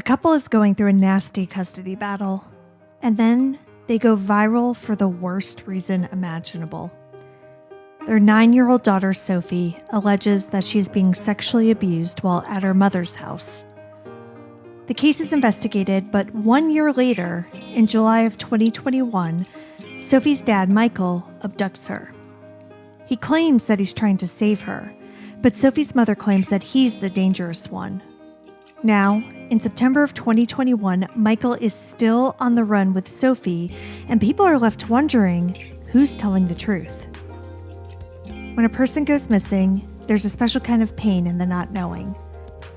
couple is going through a nasty custody battle, and then they go viral for the worst reason imaginable. Their 9-year-old daughter, Sophie, alleges that she is being sexually abused while at her mother's house. The case is investigated, but 1 year later, in July of 2021, Sophie's dad, Michael, abducts her. He claims that he's trying to save her, but Sophie's mother claims that he's the dangerous one. Now, in September of 2021, Michael is still on the run with Sophie, and people are left wondering who's telling the truth. When a person goes missing, there's a special kind of pain in the not knowing.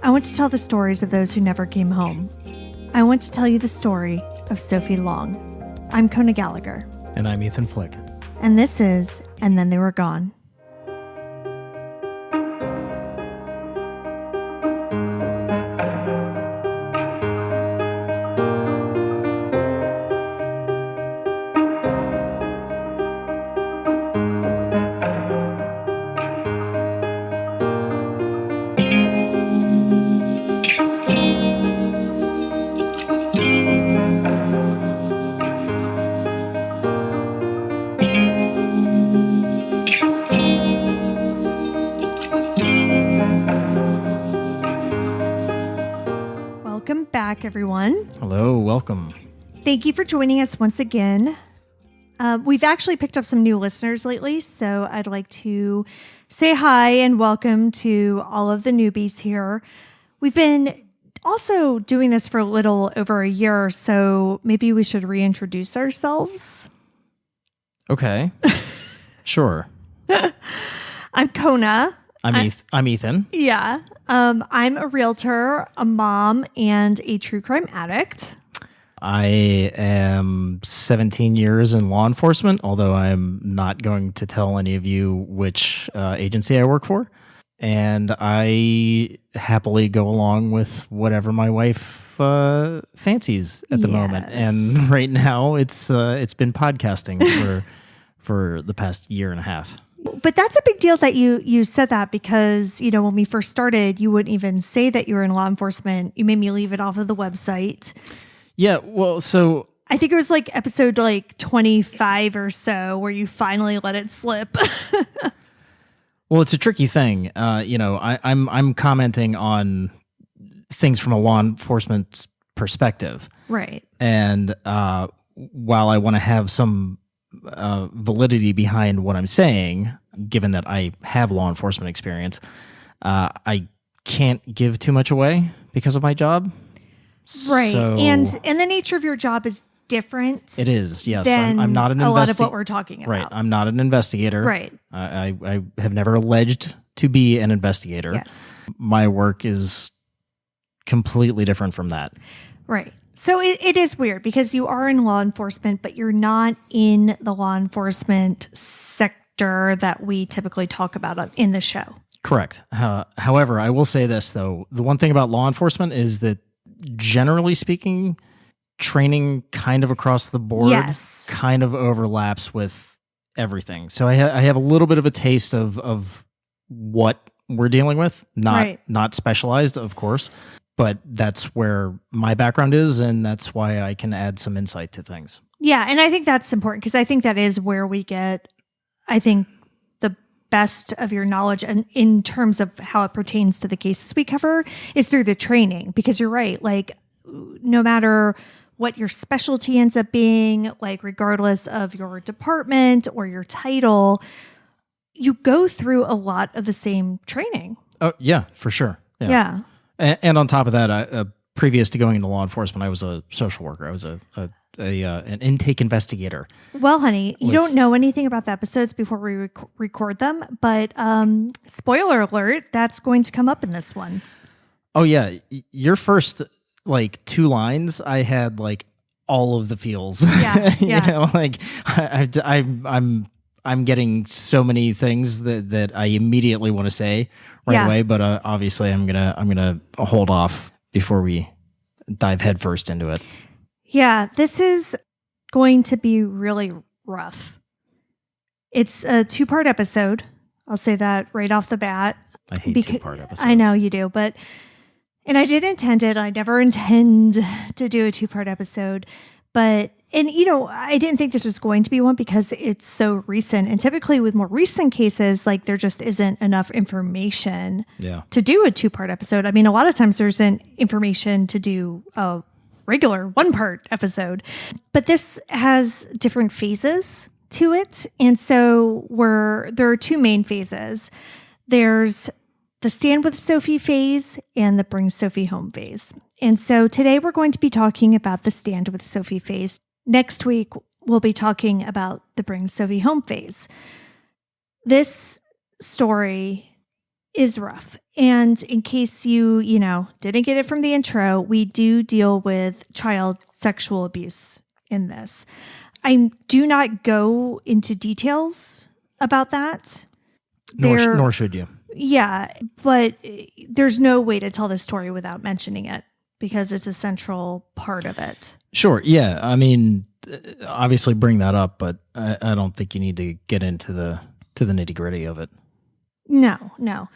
I want to tell the stories of those who never came home. I want to tell you the story of Sophie Long. I'm Kona Gallagher. And I'm Ethan Flick. And this is And Then They Were Gone. Welcome back, everyone. Hello, welcome. Thank you for joining us once again. We've actually picked up some new listeners lately, so I'd like to say hi and welcome to all of the newbies here. We've been also doing this for a little over a year, so maybe we should reintroduce ourselves. Okay. Sure. I'm Kona. I'm Ethan. Yeah. I'm a realtor, a mom, and a true crime addict. I am 17 years in law enforcement, although I'm not going to tell any of you which agency I work for. And I happily go along with whatever my wife fancies at the moment. And right now it's been podcasting for the past year and a half. But that's a big deal that you said that because, you know, when we first started, you wouldn't even say that you were in law enforcement. You made me leave it off of the website. Yeah, well, so I think it was like episode 25 or so where you finally let it slip. Well, it's a tricky thing. I'm commenting on things from a law enforcement perspective. Right. And while I want to have some validity behind what I'm saying, given that I have law enforcement experience, I can't give too much away because of my job. Right. So, and the nature of your job is different. It is, yes. Than I'm not an a lot of what we're talking about. Right. I'm not an investigator. Right. I have never alleged to be an investigator. Yes. My work is completely different from that. Right. So it is weird because you are in law enforcement, but you're not in the law enforcement sector that we typically talk about in the show. Correct. However, I will say this, though. The one thing about law enforcement is that, generally speaking, training kind of across the board kind of overlaps with everything. So I have a little bit of a taste of what we're dealing with, not specialized, of course. But that's where my background is, and that's why I can add some insight to things. Yeah, and I think that's important because I think that is where we get, I think, the best of your knowledge and in terms of how it pertains to the cases we cover is through the training. Because you're right, like no matter what your specialty ends up being, like regardless of your department or your title, you go through a lot of the same training. Oh, yeah, for sure. Yeah. And on top of that, previous to going into law enforcement, I was a social worker. I was an intake investigator. Well, honey, you don't know anything about the episodes before we record them, but spoiler alert, that's going to come up in this one. Oh, yeah. Your first, 2 lines, I had, all of the feels. Yeah, yeah. I'm getting so many things that I immediately want to say right away, but obviously I'm gonna hold off before we dive headfirst into it. Yeah, this is going to be really rough. It's a 2-part episode. I'll say that right off the bat. I hate 2-part episodes. I know you do, but And I did intend it. I never intend to do a 2-part episode. But, I didn't think this was going to be one because it's so recent. And typically with more recent cases, like there just isn't enough information to do a 2-part episode. I mean, a lot of times there isn't information to do a regular 1-part episode. But this has different phases to it. And so there are 2 main phases. There's the Stand with Sophie phase and the Bring Sophie Home phase. And so today we're going to be talking about the Stand with Sophie phase. Next week, we'll be talking about the Bring Sophie Home phase. This story is rough. And in case you didn't get it from the intro, we do deal with child sexual abuse in this. I do not go into details about that. Nor should you. Yeah, but there's no way to tell this story without mentioning it because it's a central part of it. Sure. Yeah. I mean, obviously bring that up, but I don't think you need to get into the nitty gritty of it. No.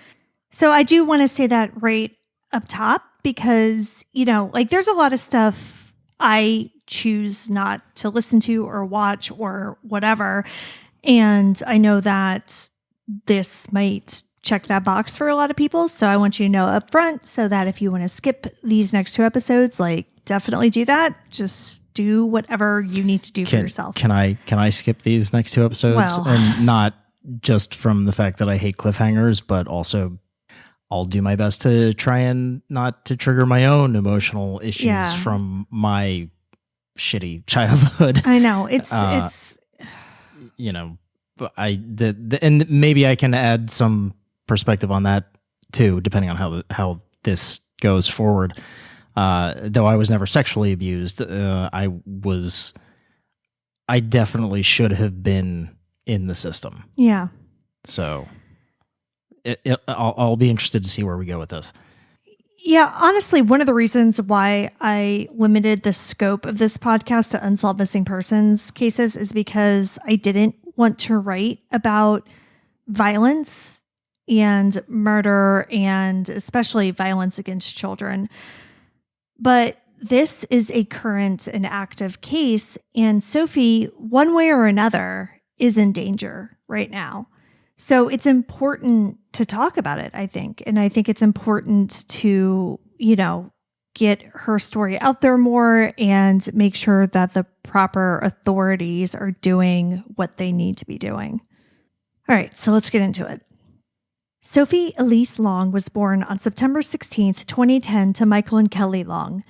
So I do want to say that right up top because, there's a lot of stuff I choose not to listen to or watch or whatever. And I know that this might check that box for a lot of people. So I want you to know up front so that if you want to skip these next 2 episodes, definitely do that. Just do whatever you need to do for yourself. Can I skip these next 2 episodes? Well, and not just from the fact that I hate cliffhangers, but also I'll do my best to try and not to trigger my own emotional issues from my shitty childhood. I know it's and maybe I can add some perspective on that too, depending on how this goes forward. Though I was never sexually abused, I definitely should have been in the system. Yeah. So I'll be interested to see where we go with this. Yeah, honestly, one of the reasons why I limited the scope of this podcast to unsolved missing persons cases is because I didn't want to write about violence and murder and especially violence against children. But this is a current and active case, and Sophie, one way or another, is in danger right now. So it's important to talk about it, I think. And I think it's important to, get her story out there more and make sure that the proper authorities are doing what they need to be doing. All right, so let's get into it. Sophie Elise Long was born on September 16th, 2010 to Michael and Kelly Long.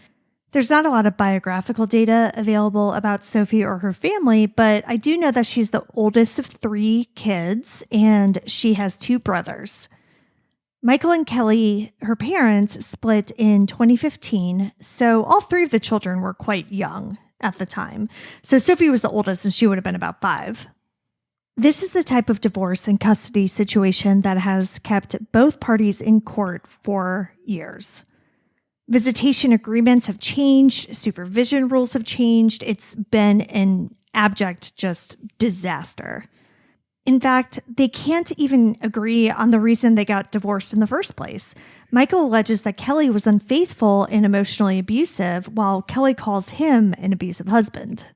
There's not a lot of biographical data available about Sophie or her family, but I do know that she's the oldest of 3 kids and she has 2 brothers. Michael and Kelly, her parents, split in 2015, so all 3 of the children were quite young at the time. So Sophie was the oldest and she would have been about 5. This is the type of divorce and custody situation that has kept both parties in court for years. Visitation agreements have changed. Supervision rules have changed. It's been an abject just disaster. In fact, they can't even agree on the reason they got divorced in the first place. Michael alleges that Kelly was unfaithful and emotionally abusive, while Kelly calls him an abusive husband.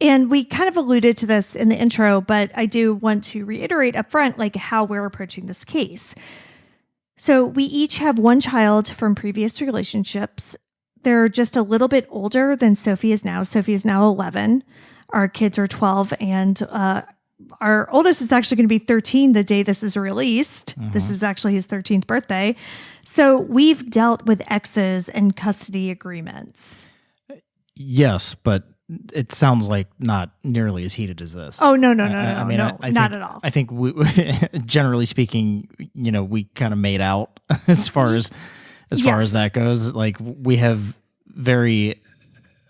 And we kind of alluded to this in the intro, but I do want to reiterate up front, how we're approaching this case. So we each have 1 child from previous relationships. They're just a little bit older than Sophie is now. Sophie is now 11. Our kids are 12, and our oldest is actually going to be 13 the day this is released. Mm-hmm. This is actually his 13th birthday. So we've dealt with exes and custody agreements. Yes, but it sounds like not nearly as heated as this. Oh, no, I not at all. I think we, generally speaking, we kind of made out as far as that goes. We have very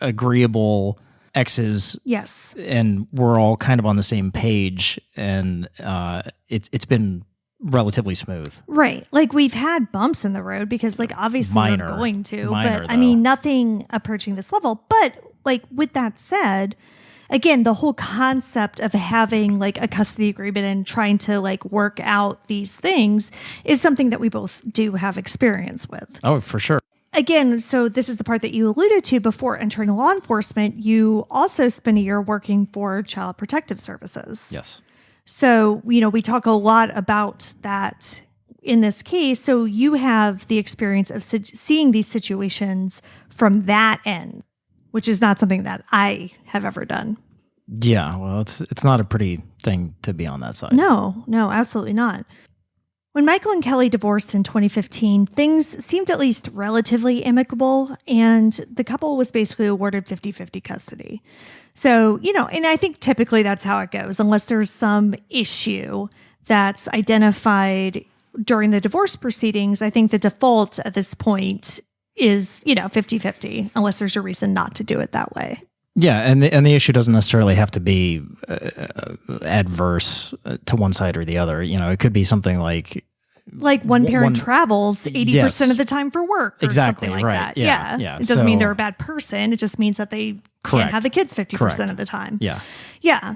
agreeable exes. Yes. And we're all kind of on the same page, and it's been relatively smooth. Right. We've had bumps in the road because obviously we're going to, minor, but I mean nothing approaching this level. But with that said, again, the whole concept of having a custody agreement and trying to work out these things is something that we both do have experience with. Oh, for sure. again, so this is the part that you alluded to before entering law enforcement. You also spent a year working for Child Protective Services. Yes. So, we talk a lot about that in this case. So you have the experience of seeing these situations from that end, which is not something that I have ever done. Yeah, well, it's not a pretty thing to be on that side. No, absolutely not. When Michael and Kelly divorced in 2015, things seemed at least relatively amicable, and the couple was basically awarded 50-50 custody. So, and I think typically that's how it goes, unless there's some issue that's identified during the divorce proceedings. I think the default at this point is, 50-50, unless there's a reason not to do it that way. Yeah, and the issue doesn't necessarily have to be adverse to one side or the other. It could be something like one parent travels 80% of the time for work, or something like right. that. Yeah. It doesn't mean they're a bad person. It just means that they can't have the kids 50% of the time. Yeah.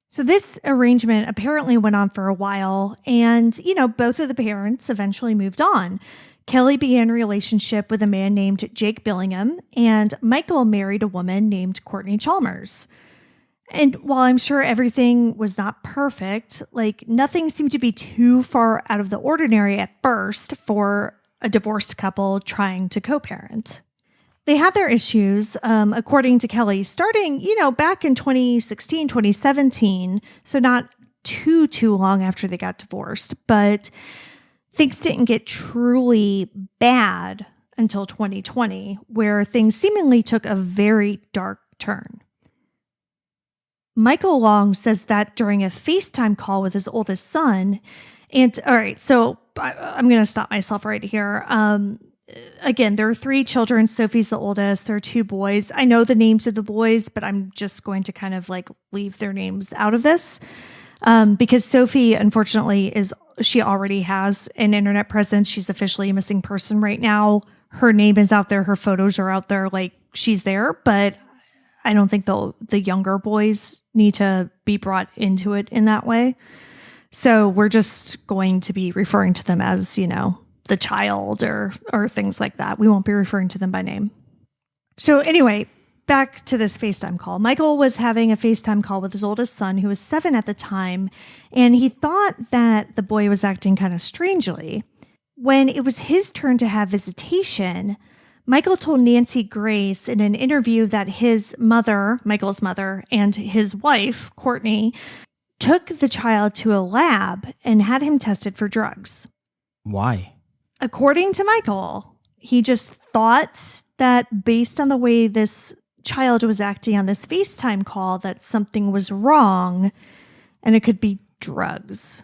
So this arrangement apparently went on for a while, and both of the parents eventually moved on. Kelly began a relationship with a man named Jake Billingham, and Michael married a woman named Courtney Chalmers. And while I'm sure everything was not perfect, nothing seemed to be too far out of the ordinary at first for a divorced couple trying to co-parent. They had their issues, according to Kelly, starting, back in 2016, 2017, so not too long after they got divorced, but things didn't get truly bad until 2020, where things seemingly took a very dark turn. Michael Long says that during a FaceTime call with his oldest son, and all right, so I'm going to stop myself right here. Again, there are 3 children. Sophie's the oldest. There are 2 boys. I know the names of the boys, but I'm just going to kind of leave their names out of this. Because Sophie, unfortunately, she already has an internet presence. She's officially a missing person right now. Her name is out there. Her photos are out there. She's there, but I don't think the younger boys need to be brought into it in that way. So we're just going to be referring to them as, the child or things like that. We won't be referring to them by name. So anyway, back to this FaceTime call. Michael was having a FaceTime call with his oldest son, who was 7 at the time, and he thought that the boy was acting kind of strangely. When it was his turn to have visitation, Michael told Nancy Grace in an interview that his mother, Michael's mother, and his wife, Courtney, took the child to a lab and had him tested for drugs. Why? According to Michael, he just thought that based on the way this child was acting on this FaceTime call, that something was wrong, and it could be drugs.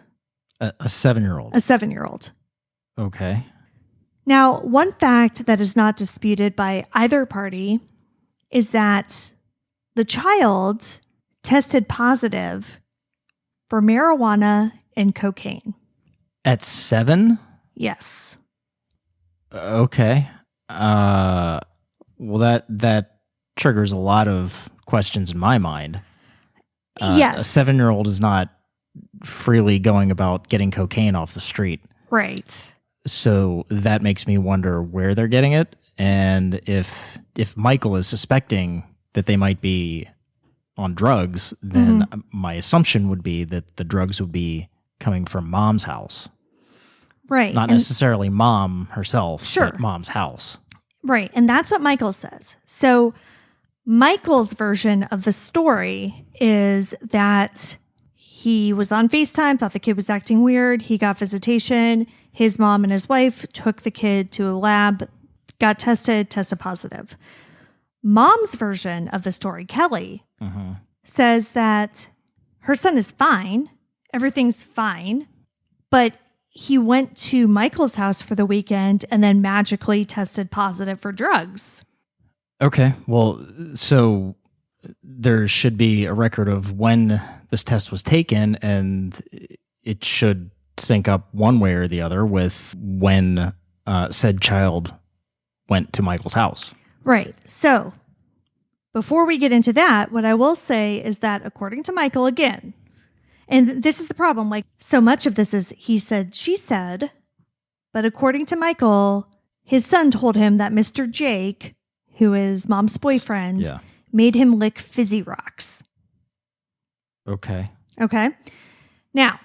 A 7-year-old? A 7-year-old. Okay. Now, one fact that is not disputed by either party is that the child tested positive for marijuana and cocaine. At 7? Yes. Okay. Well, that triggers a lot of questions in my mind. Yes. A 7-year-old is not freely going about getting cocaine off the street. Right. So that makes me wonder where they're getting it, and if Michael is suspecting that they might be on drugs, then my assumption would be that the drugs would be coming from mom's house. Right. Not necessarily mom herself, sure, but mom's house. Right. And that's what Michael says. So Michael's version of the story is that he was on FaceTime, thought the kid was acting weird. He got visitation. His mom and his wife took the kid to a lab, got tested positive. Mom's version of the story, Kelly, says that her son is fine. Everything's fine. But he went to Michael's house for the weekend and then magically tested positive for drugs. Okay. Well, so there should be a record of when this test was taken, and it should sync up one way or the other with when said child went to Michael's house. Right. So before we get into that, what I will say is that according to Michael, again, and this is the problem, so much of this is he said, she said, but according to Michael, his son told him that Mr. Jake, who is mom's boyfriend, made him lick fizzy rocks. Okay. Now,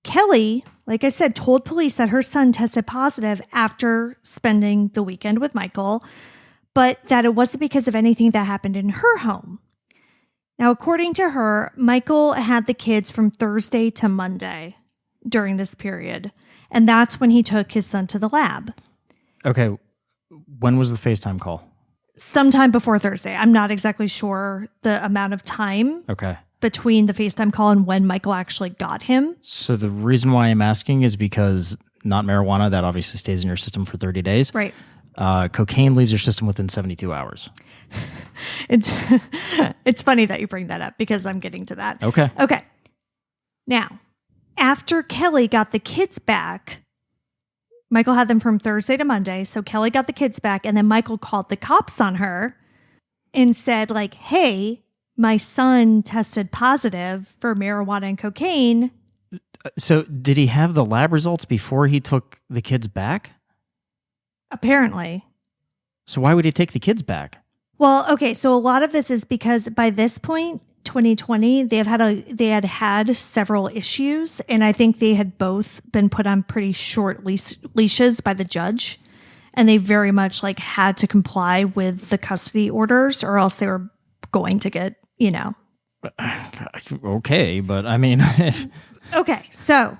Kelly, like I said, told police that her son tested positive after spending the weekend with Michael, but that it wasn't because of anything that happened in her home. Now, according to her, Michael had the kids from Thursday to Monday during this period, and that's when he took his son to the lab. Okay. When was the FaceTime call? Sometime before Thursday. I'm not exactly sure the amount of time between the FaceTime call and when Michael actually got him. So the reason why I'm asking is because not marijuana, that obviously stays in your system for 30 days. Right. Cocaine leaves your system within 72 hours. It's funny that you bring that up because I'm getting to that. Okay. Now, after Kelly got the kids back, Michael had them from Thursday to Monday. So Kelly got the kids back, and then Michael called the cops on her and said, like, hey, my son tested positive for marijuana and cocaine. So did he have the lab results before he took the kids back? Apparently. So why would he take the kids back? Well, okay, so a lot of this is because by this point, 2020, they had had several issues, and I think they had both been put on pretty short leashes by the judge, and they very much like had to comply with the custody orders, or else they were going to get, Okay, but I mean, okay, so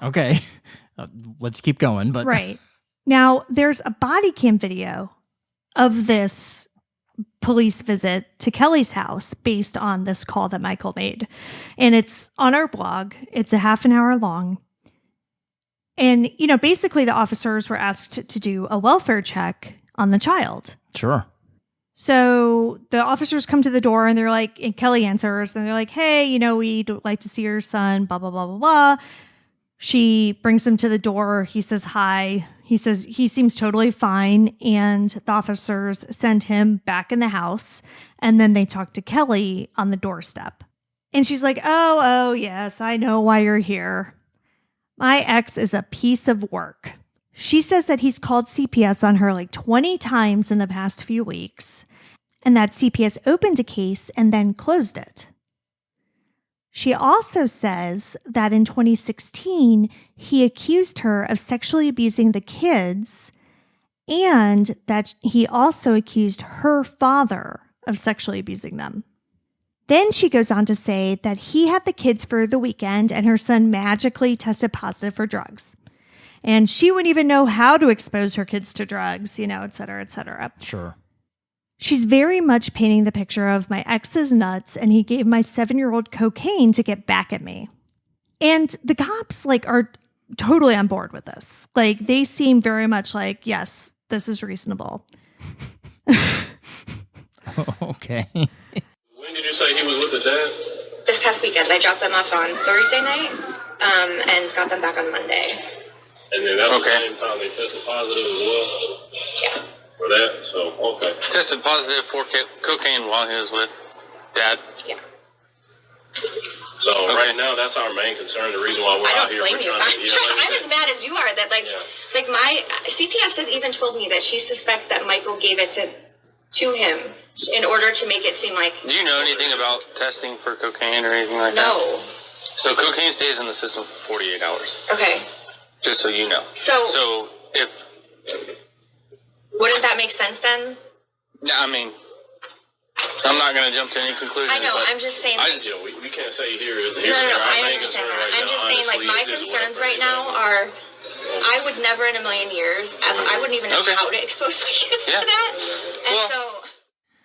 let's keep going. But right now, there's a body cam video of this police visit to Kelly's house based on this call that Michael made. And it's on our blog. It's a half an hour long. And, basically the officers were asked to do a welfare check on the child. Sure. So the officers come to the door and they're like, and Kelly answers and they're like, hey, we'd like to see your son, blah, blah, blah, blah, blah. She brings him to the door. He says hi. He says he seems totally fine. And the officers send him back in the house. And then they talk to Kelly on the doorstep. And she's like, oh, yes, I know why you're here. My ex is a piece of work. She says that he's called CPS on her like 20 times in the past few weeks. And that CPS opened a case and then closed it. She also says that in 2016, he accused her of sexually abusing the kids and that he also accused her father of sexually abusing them. Then she goes on to say that he had the kids for the weekend and her son magically tested positive for drugs. And she wouldn't even know how to expose her kids to drugs, et cetera, et cetera. Sure. She's very much painting the picture of my ex is nuts and he gave my 7-year-old cocaine to get back at me. And the cops are totally on board with this. They seem very much like, yes, this is reasonable. Okay. When did you say he was with the dad? This past weekend. I dropped them off on Thursday night and got them back on Monday. And then that's the same time they tested positive as well? Yeah. For that? So, okay. Tested positive for cocaine while he was with Dad? Yeah. So right now, that's our main concern. The reason why we're out here, we're trying to... I'm as mad as you are that my CPS has even told me that she suspects that Michael gave it to him in order to make it seem like... Do you know anything about testing for cocaine or anything like that? No. So cocaine stays in the system for 48 hours. Okay. Just so you know. So if... Wouldn't that make sense then? Yeah, I mean, I'm not going to jump to any conclusion. I know, I'm just saying... we can't say here... No, I understand that. I'm just saying, my concerns right now are... I would never in a million years... I wouldn't even know how to expose my kids to that.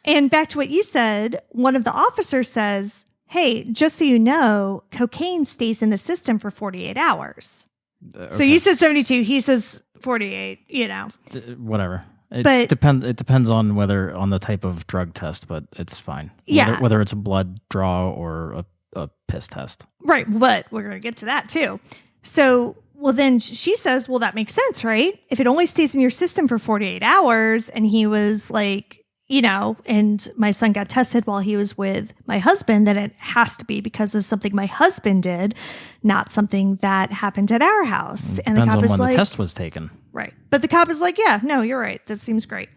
And back to what you said, one of the officers says, hey, just so you know, cocaine stays in the system for 48 hours. So you said 72, he says 48, Whatever. It depends on the type of drug test, but it's fine. Yeah. Whether it's a blood draw or a piss test. Right. But we're going to get to that too. So, then she says, well, that makes sense, right? If it only stays in your system for 48 hours and he was and my son got tested while he was with my husband, then it has to be because of something my husband did, not something that happened at our house. And Depends the cop on is when like, the test was taken. right. But the cop is like, yeah, no, you're right. That seems great.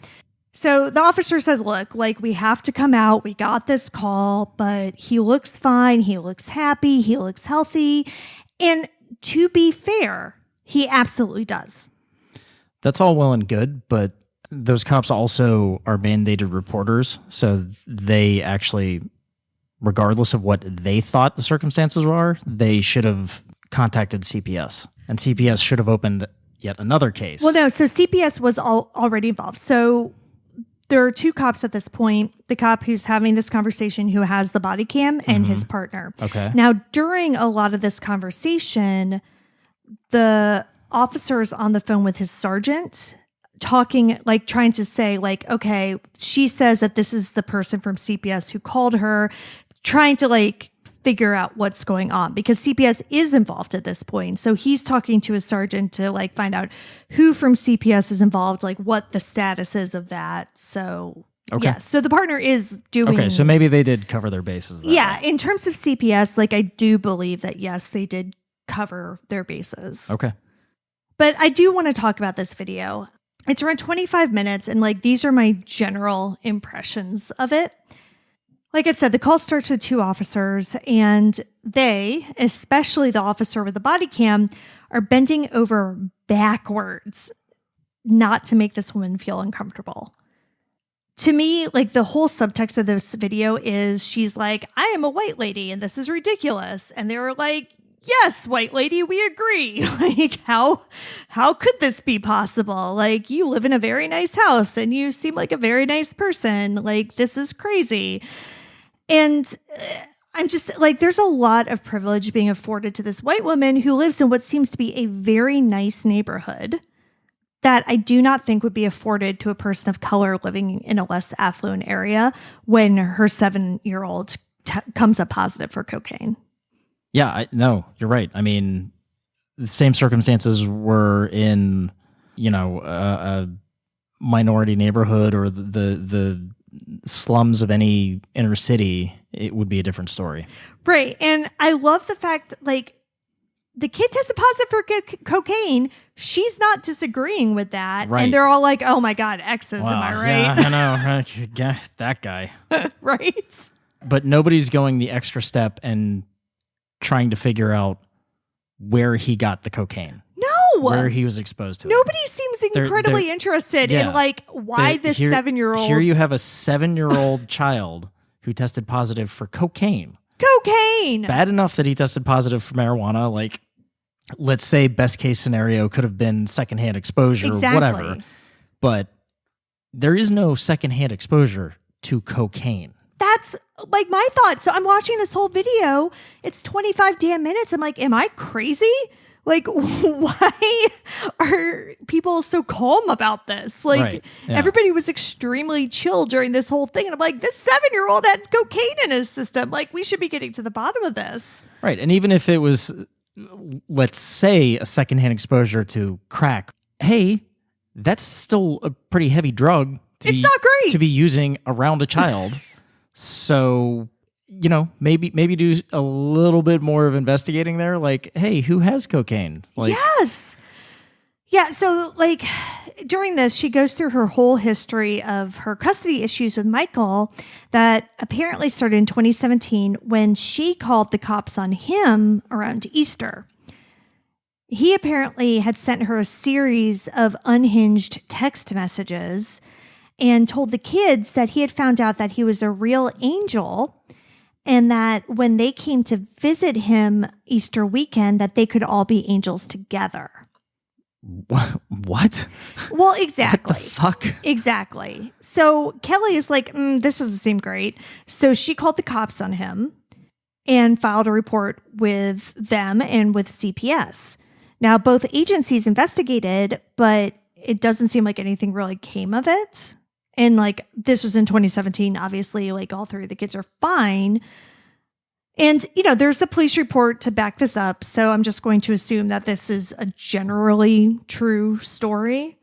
So the officer says, look, like, we have to come out. We got this call, but he looks fine. He looks happy. He looks healthy. And to be fair, he absolutely does. That's all well and good, but those cops also are mandated reporters. So they actually, regardless of what they thought the circumstances were, they should have contacted CPS. And CPS should have opened yet another case. Well, no. So CPS was already involved. So there are two cops at this point. The cop who's having this conversation, who has the body cam, and his partner. Okay. Now, during a lot of this conversation, the officer is on the phone with his sergeant, talking, like, trying to say, like, okay, she says that this is the person from CPS who called her, trying to, like, figure out what's going on, because CPS is involved at this point. So he's talking to his sergeant to, like, find out who from CPS is involved, like, what the status is of that. So, Okay. yes. So the partner is doing... Okay, so maybe they did cover their bases. Yeah, way. in terms of CPS, like, I do believe that, yes, they did cover their bases. Okay. But I do want to talk about this video. It's around 25 minutes, and, like, these are my general impressions of it. Like I said, the call starts with two officers, and they, especially the officer with the body cam, are bending over backwards not to make this woman feel uncomfortable. To me, like, the whole subtext of this video is she's like, I am a white lady and this is ridiculous. And they were like, yes, white lady, we agree. Like, how could this be possible? Like, you live in a very nice house and you seem like a very nice person. Like, this is crazy. And I'm just like, there's a lot of privilege being afforded to this white woman who lives in what seems to be a very nice neighborhood that I do not think would be afforded to a person of color living in a less affluent area when her 7-year-old comes up positive for cocaine. Yeah, no, you're right. I mean, the same circumstances were in, a minority neighborhood or the slums of any inner city, it would be a different story. Right. And I love the fact, like, the kid tested positive for cocaine. She's not disagreeing with that. Right. And they're all like, oh my God, exes, Wow, am I right? Yeah, I know. Right? Yeah, that guy. Right. But nobody's going the extra step and trying to figure out where he got the cocaine. No. Where he was exposed to it. Nobody seems incredibly interested in, like, why this 7-year-old... Here you have a 7-year-old child who tested positive for cocaine. Cocaine! Bad enough that he tested positive for marijuana. Like, let's say best case scenario could have been secondhand exposure or whatever. But there is no secondhand exposure to cocaine. That's, like, my thought. So I'm watching this whole video. It's 25 damn minutes. I'm like, am I crazy? Like, why are people so calm about this? Like, Right, yeah. Everybody was extremely chill during this whole thing. And I'm like, this 7-year-old had cocaine in his system. Like, we should be getting to the bottom of this. Right. And even if it was, let's say, a secondhand exposure to crack, hey, that's still a pretty heavy drug It's not great. to be using around a child. So, maybe do a little bit more of investigating there. Like, hey, who has cocaine? Like, yes. Yeah. So, like, during this, she goes through her whole history of her custody issues with Michael that apparently started in 2017 when she called the cops on him around Easter. He apparently had sent her a series of unhinged text messages and told the kids that he had found out that he was a real angel and that when they came to visit him Easter weekend, that they could all be angels together. what? Well, exactly. What the fuck? Exactly. So Kelly is like, this doesn't seem great. So she called the cops on him and filed a report with them and with CPS. Now, both agencies investigated, but it doesn't seem like anything really came of it. And, like, this was in 2017. Obviously, like, all three of the kids are fine. And, there's the police report to back this up. So I'm just going to assume that this is a generally true story.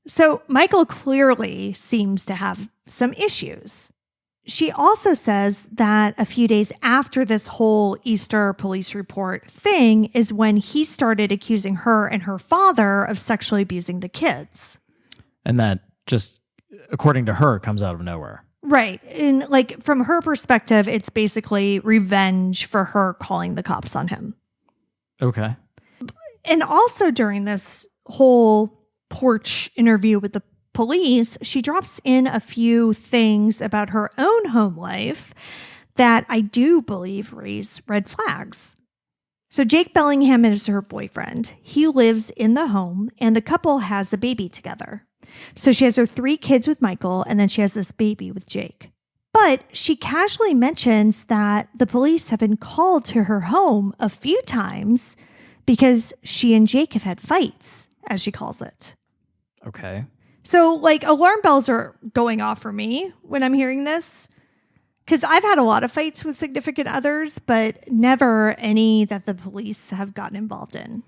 So Michael clearly seems to have some issues. She also says that a few days after this whole Easter police report thing is when he started accusing her and her father of sexually abusing the kids. And that just, according to her, comes out of nowhere. Right. And like from her perspective, it's basically revenge for her calling the cops on him. Okay. And also during this whole porch interview with the police, she drops in a few things about her own home life that I do believe raise red flags. So Jake Bellingham is her boyfriend. He lives in the home and the couple has a baby together. So she has her 3 kids with Michael and then she has this baby with Jake. But she casually mentions that the police have been called to her home a few times because she and Jake have had fights, as she calls it. Okay. So, like, alarm bells are going off for me when I'm hearing this. Because I've had a lot of fights with significant others, but never any that the police have gotten involved in.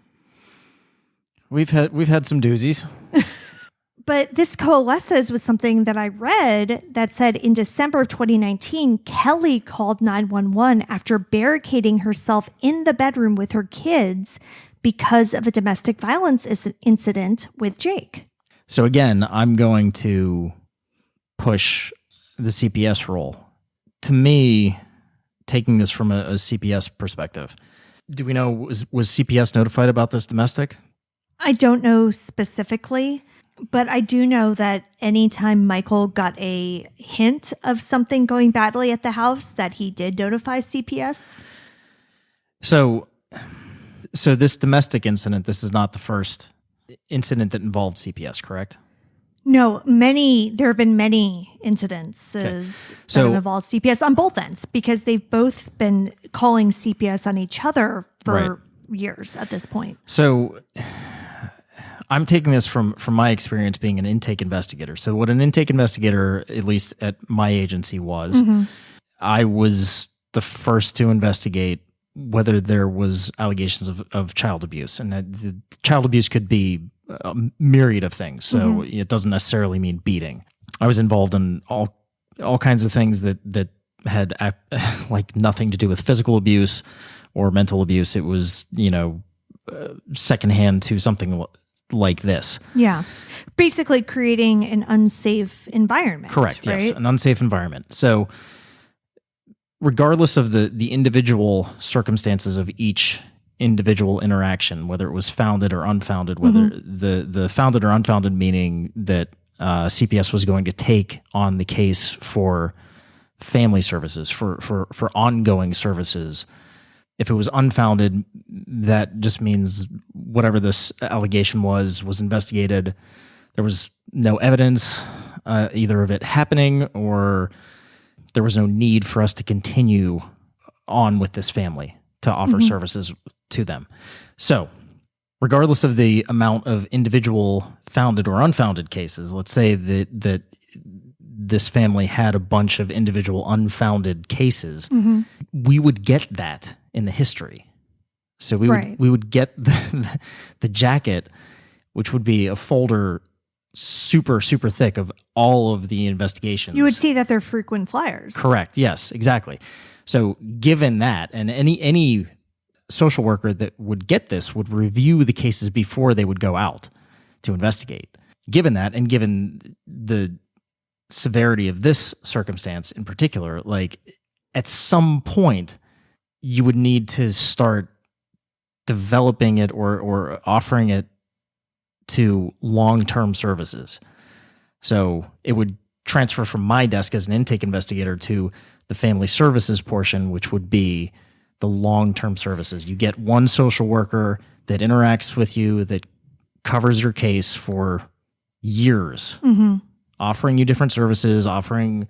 We've had some doozies. But this coalesces with something that I read that said in December of 2019, Kelly called 911 after barricading herself in the bedroom with her kids because of a domestic violence incident with Jake. So again, I'm going to push the CPS role. To me, taking this from a CPS perspective, do we know, was CPS notified about this domestic? I don't know specifically, but I do know that anytime Michael got a hint of something going badly at the house, that he did notify CPS. So this domestic incident, this is not the first incident that involved CPS, correct? No, there have been many incidences that have involved CPS on both ends because they've both been calling CPS on each other for years at this point. So I'm taking this from my experience being an intake investigator. So what an intake investigator, at least at my agency, was, I was the first to investigate whether there was allegations of child abuse. And the child abuse could be a myriad of things. So it doesn't necessarily mean beating. I was involved in all kinds of things that had like nothing to do with physical abuse or mental abuse. It was, secondhand to something like this. Yeah. Basically creating an unsafe environment. Correct. Right? Yes. An unsafe environment. So regardless of the individual circumstances of each individual interaction, whether it was founded or unfounded, whether the founded or unfounded meaning that CPS was going to take on the case for family services, for ongoing services. If it was unfounded, that just means whatever this allegation was investigated. There was no evidence either of it happening, or there was no need for us to continue on with this family to offer services to them. So regardless of the amount of individual founded or unfounded cases, let's say that this family had a bunch of individual unfounded cases, we would get that in the history. So we would get the jacket, which would be a folder super, super thick of all of the investigations. You would see that they're frequent flyers. Correct. Yes, exactly. So given that, and any social worker that would get this would review the cases before they would go out to investigate. Given that, and given the severity of this circumstance in particular, like at some point you would need to start developing it or offering it to long-term services. So it would transfer from my desk as an intake investigator to the family services portion, which would be the long-term services. You get one social worker that interacts with you, that covers your case for years, offering you different services, offering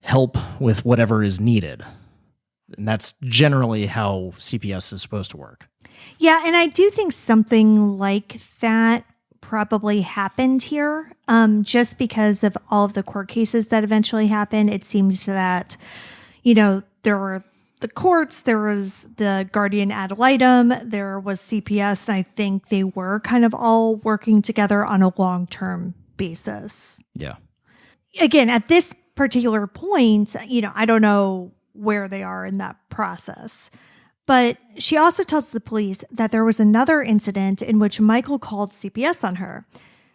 help with whatever is needed. And that's generally how CPS is supposed to work. Yeah, and I do think something like that probably happened here, just because of all of the court cases that eventually happened. It seems that, there were the courts, there was the guardian ad litem, there was CPS, and I think they were kind of all working together on a long-term basis. Yeah. Again, at this particular point, I don't know where they are in that process. But she also tells the police that there was another incident in which Michael called CPS on her.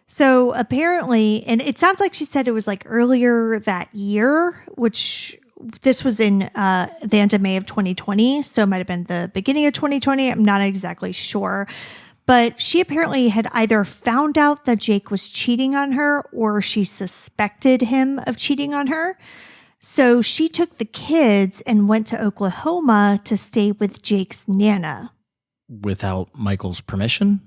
So apparently, and it sounds like she said it was like earlier that year, which this was in the end of May of 2020. So it might have been the beginning of 2020. I'm not exactly sure. But she apparently had either found out that Jake was cheating on her or she suspected him of cheating on her. So she took the kids and went to Oklahoma to stay with Jake's Nana. Without Michael's permission?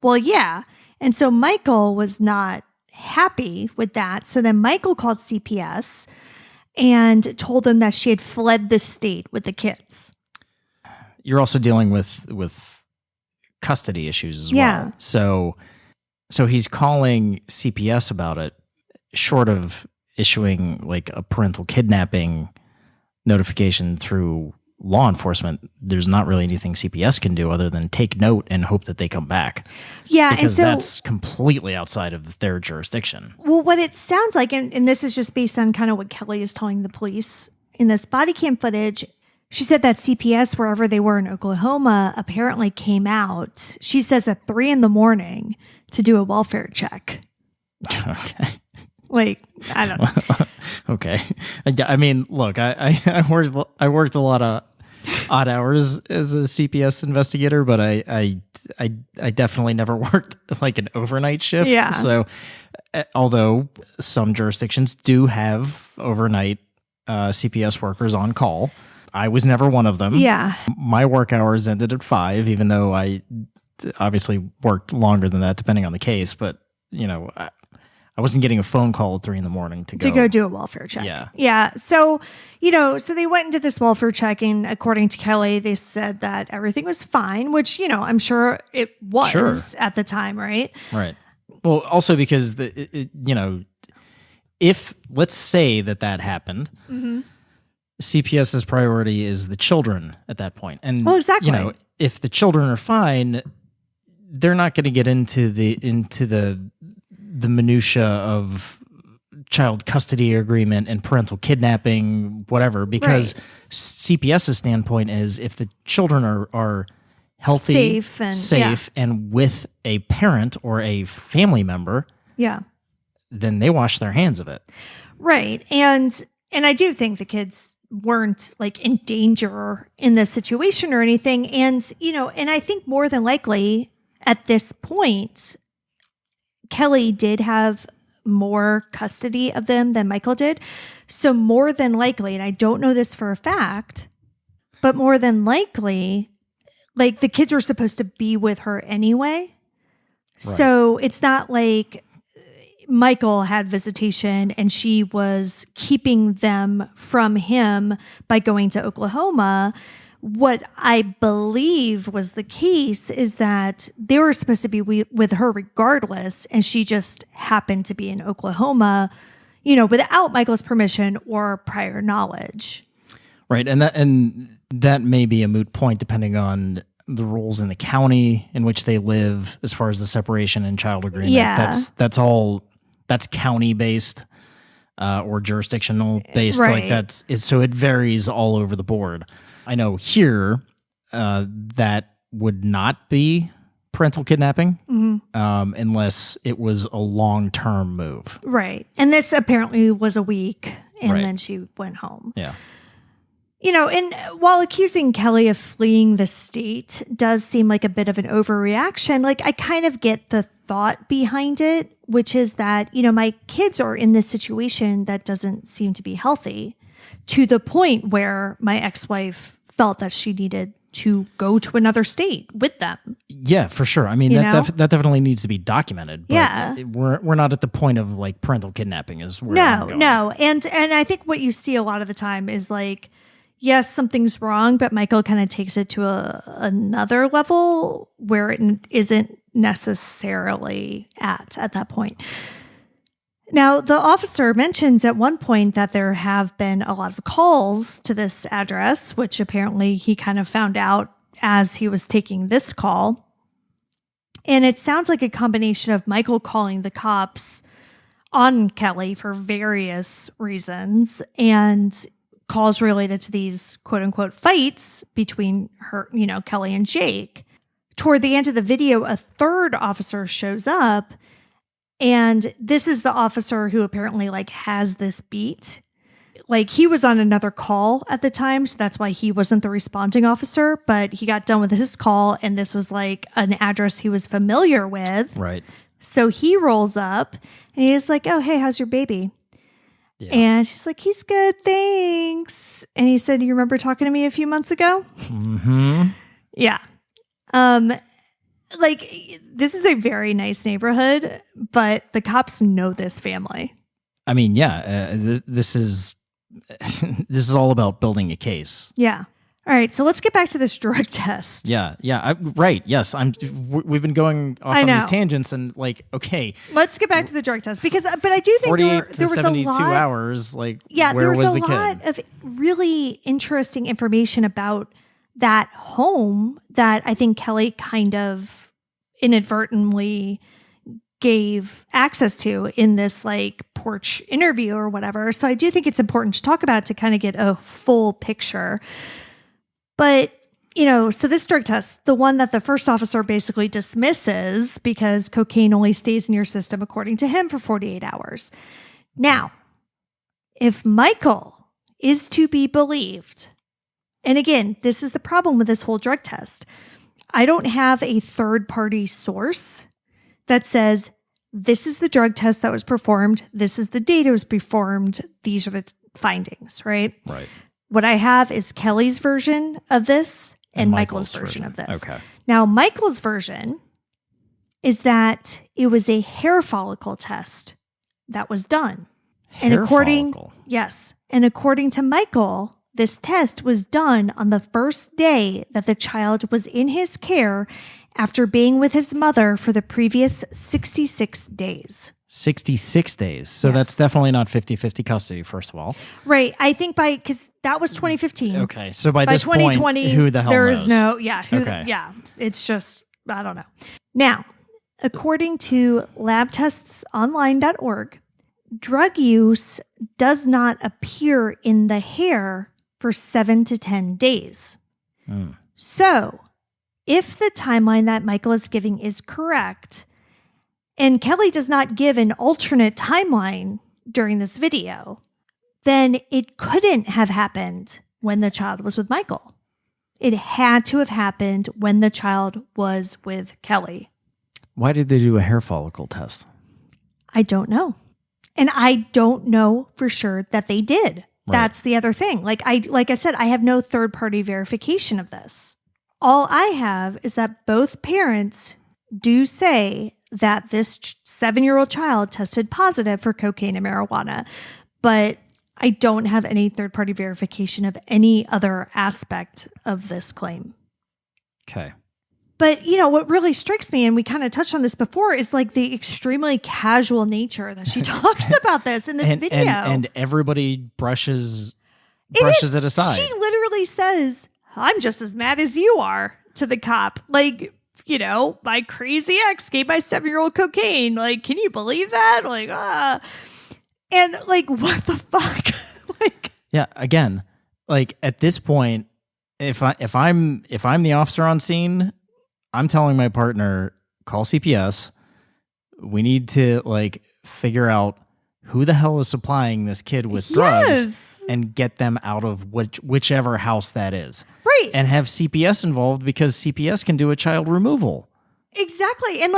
Well, yeah. And so Michael was not happy with that. So then Michael called CPS and told them that she had fled the state with the kids. You're also dealing with custody issues as well. So he's calling CPS about it, short of issuing like a parental kidnapping notification through law enforcement. There's not really anything CPS can do other than take note and hope that they come back. Yeah. Because and so, that's completely outside of their jurisdiction. Well, what it sounds like, and this is just based on kind of what Kelly is telling the police in this body cam footage, she said that CPS, wherever they were in Oklahoma, apparently came out, she says, at 3 a.m. to do a welfare check. Okay. Like, I don't know. Okay. I mean, look, I worked a lot of odd hours as a CPS investigator, but I definitely never worked like an overnight shift. Yeah. So although some jurisdictions do have overnight CPS workers on call, I was never one of them. Yeah. My work hours ended at 5, even though I obviously worked longer than that, depending on the case. But, I wasn't getting a phone call at 3 a.m. to go do a welfare check. Yeah. Yeah. So, so they went into this welfare check, and according to Kelly, they said that everything was fine, which, I'm sure it was at the time, right? Right. Well, also because, if, let's say that happened, mm-hmm. CPS's priority is the children at that point. And, well, exactly. If the children are fine, they're not going to get into the minutia of child custody agreement and parental kidnapping, whatever, because CPS's standpoint is if the children are healthy, safe and with a parent or a family member, then they wash their hands of it. Right. And I do think the kids weren't like in danger in this situation or anything. And, and I think more than likely at this point, Kelly did have more custody of them than Michael did. So more than likely, and I don't know this for a fact, but more than likely, like the kids were supposed to be with her anyway. Right. So it's not like Michael had visitation and she was keeping them from him by going to Oklahoma. What I believe was the case is that they were supposed to be with her regardless, and she just happened to be in Oklahoma, without Michael's permission or prior knowledge. Right, and that may be a moot point depending on the rules in the county in which they live as far as the separation and child agreement. Yeah. That's county based or jurisdictional based. Right. Like so it varies all over the board. I know here that would not be parental kidnapping unless it was a long-term move. Right. And this apparently was a week, and then she went home. Yeah. And while accusing Kelly of fleeing the state does seem like a bit of an overreaction, like I kind of get the thought behind it, which is that, my kids are in this situation that doesn't seem to be healthy, to the point where my ex-wife felt that she needed to go to another state with them. Yeah, for sure. I mean, that definitely needs to be documented. But we're not at the point of like parental kidnapping is where I'm going. No. And I think what you see a lot of the time is like, yes, something's wrong, but Michael kind of takes it to another level where it isn't necessarily at that point. Now, the officer mentions at one point that there have been a lot of calls to this address, which apparently he kind of found out as he was taking this call. And it sounds like a combination of Michael calling the cops on Kelly for various reasons, and calls related to these quote unquote fights between her, Kelly and Jake. Toward the end of the video, a third officer shows up, and this is the officer who apparently has this beat. He was on another call at the time, so that's why he wasn't the responding officer, but he got done with his call, and this was an address he was familiar with. Right. So he rolls up, and he's like, oh, hey, how's your baby? Yeah. And she's like, he's good, thanks. And he said, you remember talking to me a few months ago? Mm-hmm. Yeah. This is a very nice neighborhood, but the cops know this family. I mean, yeah, this is all about building a case. Yeah. All right, so let's get back to this drug test. Yeah, right. Yes, we've been going off on these tangents, and okay. Let's get back to the drug test but I do think 48 there to was 72 a lot, hours. There was the a lot kid? of really interesting information about that home that I think Kelly kind of inadvertently gave access to in this porch interview or whatever. So I do think it's important to talk about to kind of get a full picture. But, so this drug test, the one that the first officer basically dismisses because cocaine only stays in your system, according to him, for 48 hours. Now, if Michael is to be believed, and again, this is the problem with this whole drug test. I don't have a third-party source that says, this is the drug test that was performed, this is the data was performed, these are the findings, right? Right. What I have is Kelly's version of this and Michael's version of this. Okay. Now, Michael's version is that it was a hair follicle test that was done. Follicle? Yes. And according to Michael, this test was done on the first day that the child was in his care after being with his mother for the previous 66 days. 66 days. So that's definitely not 50-50 custody, first of all. Right. I think because that was 2015. Okay. So by this 2020, point, who the hell there knows? is no, okay. Yeah. It's just, I don't know. Now, according to labtestsonline.org, drug use does not appear in the hair for 7 to 10 days. So, if the timeline that Michael is giving is correct, and Kelly does not give an alternate timeline during this video, then it couldn't have happened when the child was with Michael. It had to have happened when the child was with Kelly. Why did they do a hair follicle test? I don't know. And I don't know for sure that they did. Right. That's the other thing. Like I said, I have no third-party verification of this. All I have is that both parents do say that this 7-year-old child tested positive for cocaine and marijuana, but I don't have any third-party verification of any other aspect of this claim. Okay. But, what really strikes me, and we kind of touched on this before, is the extremely casual nature that she talks about this in this video. And everybody brushes it aside. She literally says, I'm just as mad as you are to the cop. My crazy ex gave my 7-year-old cocaine. Can you believe that? And what the fuck? Yeah, again, at this point, if I'm the officer on scene, I'm telling my partner, call CPS. We need to figure out who the hell is supplying this kid with drugs and get them out of whichever house that is. Right. And have CPS involved because CPS can do a child removal. Exactly. And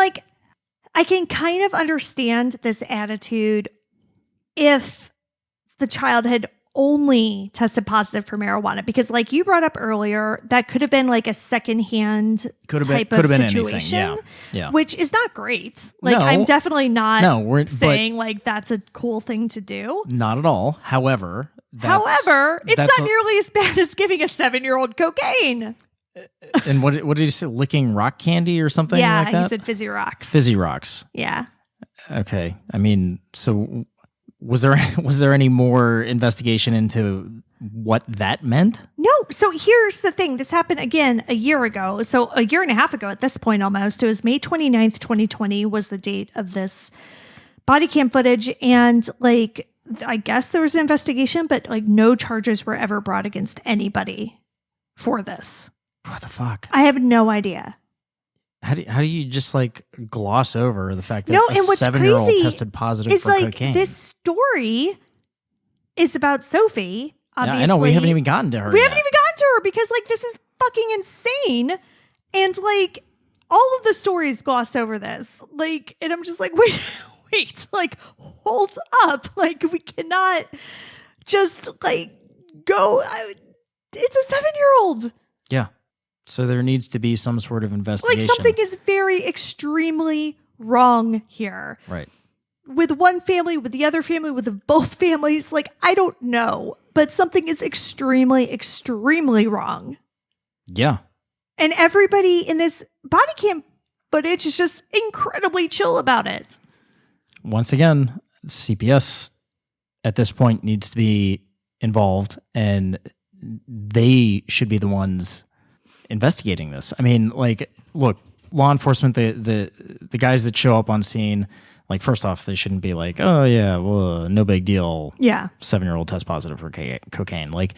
I can kind of understand this attitude if the child had only tested positive for marijuana, because you brought up earlier, that could have been a secondhand type of situation, yeah. Which is not great. No, I'm definitely not saying but that's a cool thing to do. Not at all. However, it's not nearly as bad as giving a 7-year-old cocaine. And what did he say? Licking rock candy or something like that? Yeah, he said fizzy rocks. Fizzy rocks. Yeah. Okay. I mean, so was there any more investigation into what that meant? No. So here's the thing. This happened again a year ago. So a year and a half ago at this point almost. It was May 29th, 2020 was the date of this body cam footage, and like, I guess there was an investigation, but like no charges were ever brought against anybody for this. What the fuck? I have no idea. How do you just like gloss over the fact that No, a and what's 7-year-old crazy tested positive is for like cocaine? this story is about Sophie. Obviously. Yeah, I know. We haven't even gotten to her. We haven't even gotten to her because like this is fucking insane. And like all of the stories glossed over this. Like, and I'm just like, wait, like hold up. Like we cannot just like go. It's a 7-year-old. Yeah. So there needs to be some sort of investigation. Like something is very extremely wrong here. Right. With one family, with the other family, with both families. Like, I don't know, but something is extremely, extremely wrong. Yeah. And everybody in this body cam footage is just incredibly chill about it. Once again, CPS at this point needs to be involved, and they should be the ones investigating this. I mean, like, look, law enforcement, the guys that show up on scene, like, first off, they shouldn't be like, oh yeah, well, no big deal. Yeah. 7-year-old test positive for cocaine. Like,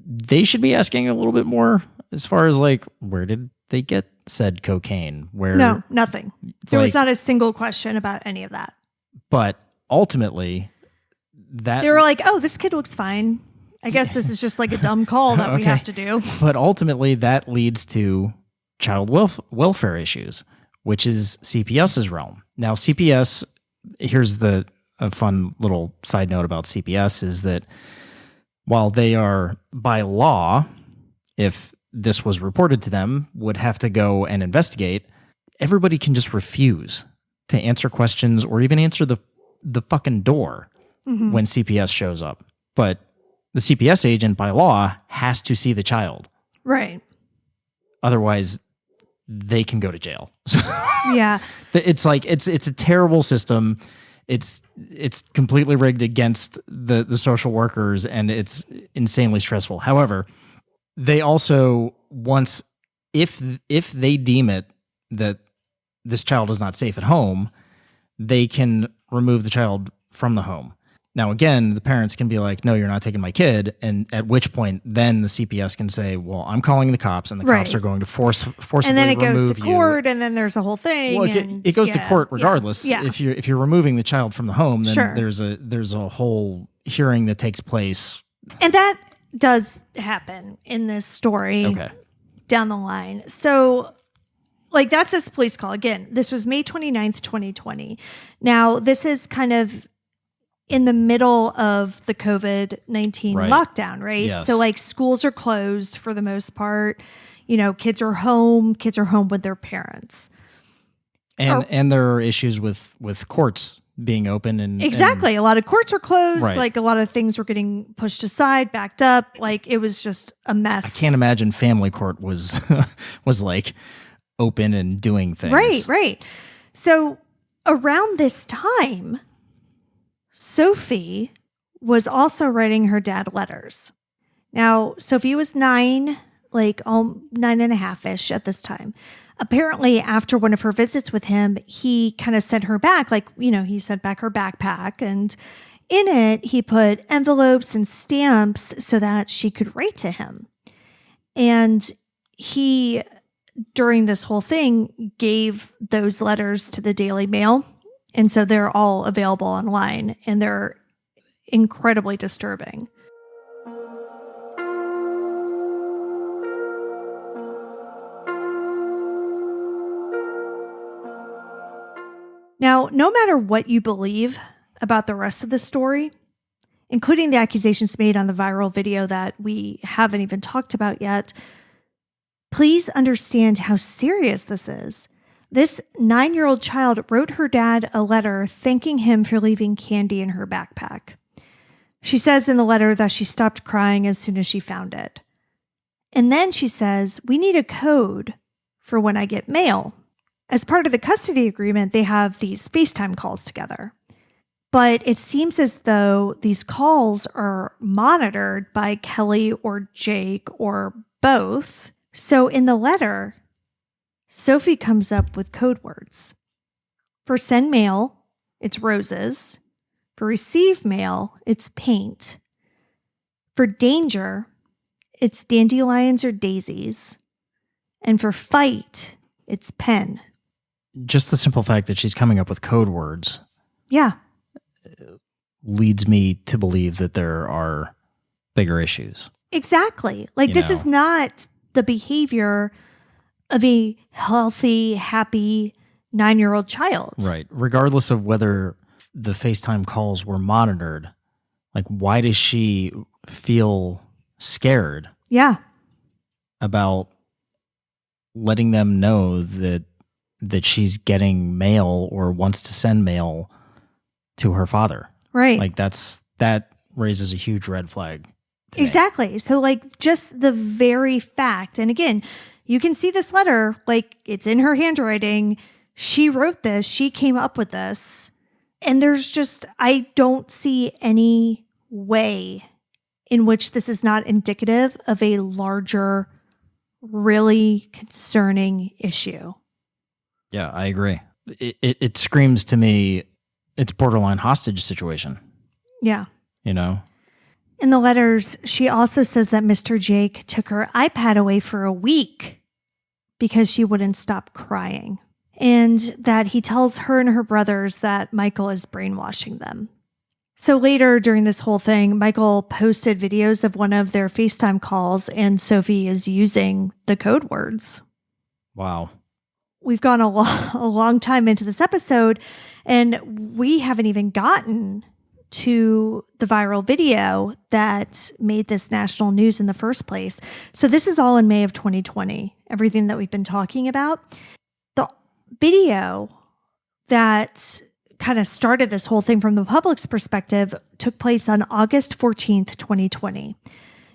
they should be asking a little bit more as far as like, where did they get said cocaine? Where? No, nothing. There was like- not a single question about any of that. But ultimately, that They were like, oh, this kid looks fine. I guess this is just like a dumb call that we Okay. have to do. But ultimately, that leads to child welfare issues, which is CPS's realm. Now, CPS, here's a fun little side note about CPS is that while they are, by law, if this was reported to them, would have to go and investigate, everybody can just refuse to answer questions or even answer the fucking door when CPS shows up. But the CPS agent, by law, has to see the child. Right. Otherwise, they can go to jail. Yeah. It's like it's a terrible system. It's completely rigged against the social workers, and it's insanely stressful. However, they also if they deem it that this child is not safe at home, they can remove the child from the home. Now, again, the parents can be like, no, you're not taking my kid. And at which point, then the CPS can say, well, I'm calling the cops, and the Right. cops are going to forcibly And then it goes remove to you. court, and then there's a whole thing. Well, it goes to court regardless. Yeah. If you're removing the child from the home, then Sure. there's a whole hearing that takes place. And that does happen in this story Okay. down the line. So, like, that's this police call. Again, this was May 29th, 2020. Now, this is kind of in the middle of the COVID-19 Right. lockdown, right? Yes. So, like, schools are closed for the most part. You know, kids are home with their parents. And there are issues with courts being open and Exactly. A lot of courts were closed. Right. Like, a lot of things were getting pushed aside, backed up. Like, it was just a mess. I can't imagine family court was like open and doing things. Right. So around this time, Sophie was also writing her dad letters. Now, Sophie was 9, like 9.5-ish at this time. Apparently, after one of her visits with him, he kind of sent her back, like, you know, he sent back her backpack, and in it, he put envelopes and stamps so that she could write to him. And he, during this whole thing, gave those letters to the Daily Mail. And so they're all available online, and they're incredibly disturbing. Now, no matter what you believe about the rest of the story, including the accusations made on the viral video that we haven't even talked about yet, please understand how serious this is. This 9-year-old child wrote her dad a letter thanking him for leaving candy in her backpack. She says in the letter that she stopped crying as soon as she found it. And then she says, we need a code for when I get mail. As part of the custody agreement, they have these FaceTime calls together. But it seems as though these calls are monitored by Kelly or Jake or both. So in the letter, Sophie comes up with code words. For send mail, it's roses. For receive mail, it's paint. For danger, it's dandelions or daisies. And for fight, it's pen. Just the simple fact that she's coming up with code words. Yeah. Leads me to believe that there are bigger issues. Exactly. Like, this is not the behavior of a healthy, happy 9-year-old child. Right. Regardless of whether the FaceTime calls were monitored, like, why does she feel scared? Yeah. About letting them know that she's getting mail or wants to send mail to her father. Right. Like, that raises a huge red flag. Exactly. So, like, just the very fact, and again, you can see this letter, like, it's in her handwriting. She wrote this. She came up with this. And there's just, I don't see any way in which this is not indicative of a larger, really concerning issue. Yeah, I agree. It screams to me, it's borderline hostage situation. Yeah. You know? In the letters, she also says that Mr. Jake took her iPad away for a week because she wouldn't stop crying. And that he tells her and her brothers that Michael is brainwashing them. So later during this whole thing, Michael posted videos of one of their FaceTime calls, and Sophie is using the code words. Wow. We've gone a long time into this episode, and we haven't even gotten to the viral video that made this national news in the first place. So this is all in May of 2020, everything that we've been talking about. The video that kind of started this whole thing from the public's perspective took place on August 14th, 2020.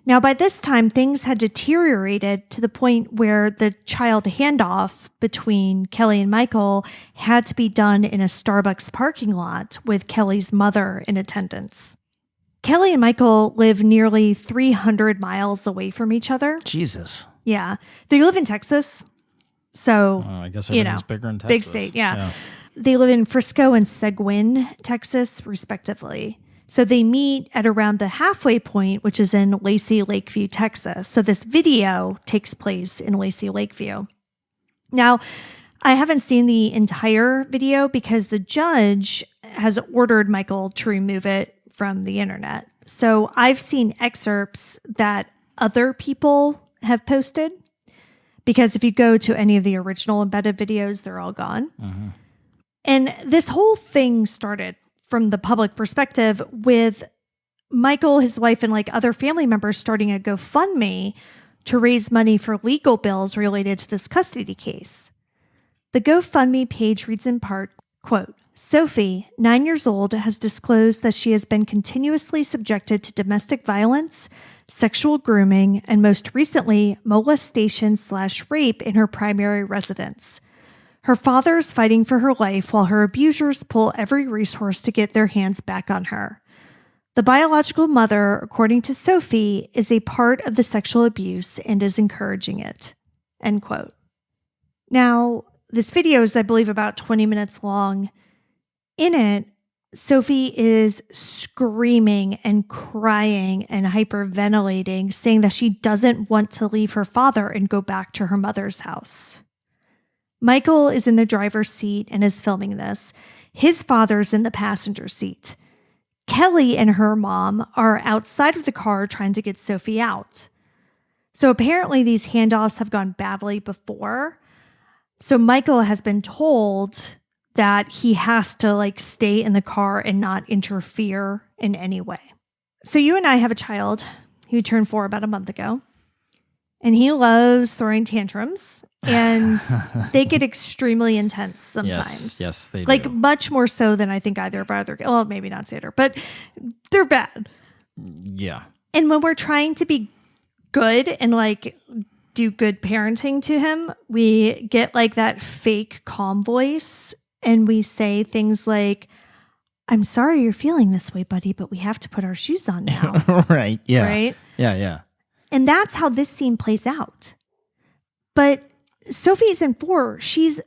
Now, by this time, things had deteriorated to the point where the child handoff between Kelly and Michael had to be done in a Starbucks parking lot with Kelly's mother in attendance. Kelly and Michael live nearly 300 miles away from each other. Jesus. Yeah. They live in Texas. So, I guess everything's bigger in Texas. Big state, yeah. They live in Frisco and Seguin, Texas, respectively. So they meet at around the halfway point, which is in Lacey Lakeview, Texas. So this video takes place in Lacey Lakeview. Now, I haven't seen the entire video because the judge has ordered Michael to remove it from the internet. So I've seen excerpts that other people have posted, because if you go to any of the original embedded videos, they're all gone. Mm-hmm. And this whole thing started from the public perspective with Michael, his wife, and like other family members starting a GoFundMe to raise money for legal bills related to this custody case. The GoFundMe page reads in part, quote, Sophie, 9 years old, has disclosed that she has been continuously subjected to domestic violence, sexual grooming, and most recently, molestation/rape in her primary residence. Her father is fighting for her life while her abusers pull every resource to get their hands back on her. The biological mother, according to Sophie, is a part of the sexual abuse and is encouraging it. End quote. Now, this video is, I believe, about 20 minutes long. In it, Sophie is screaming and crying and hyperventilating, saying that she doesn't want to leave her father and go back to her mother's house. Michael is in the driver's seat and is filming this. His father's in the passenger seat. Kelly and her mom are outside of the car trying to get Sophie out. So apparently these handoffs have gone badly before. So Michael has been told that he has to stay in the car and not interfere in any way. So you and I have a child who turned 4 about a month ago, and he loves throwing tantrums. And they get extremely intense sometimes. Yes, they do. Much more so than I think either of our other, well, maybe not Sater, but they're bad. Yeah. And when we're trying to be good and do good parenting to him, we get that fake calm voice and we say things like, I'm sorry you're feeling this way, buddy, but we have to put our shoes on now. Right. Yeah. Right? Yeah. And that's how this scene plays out. But Sophie's in 4. She's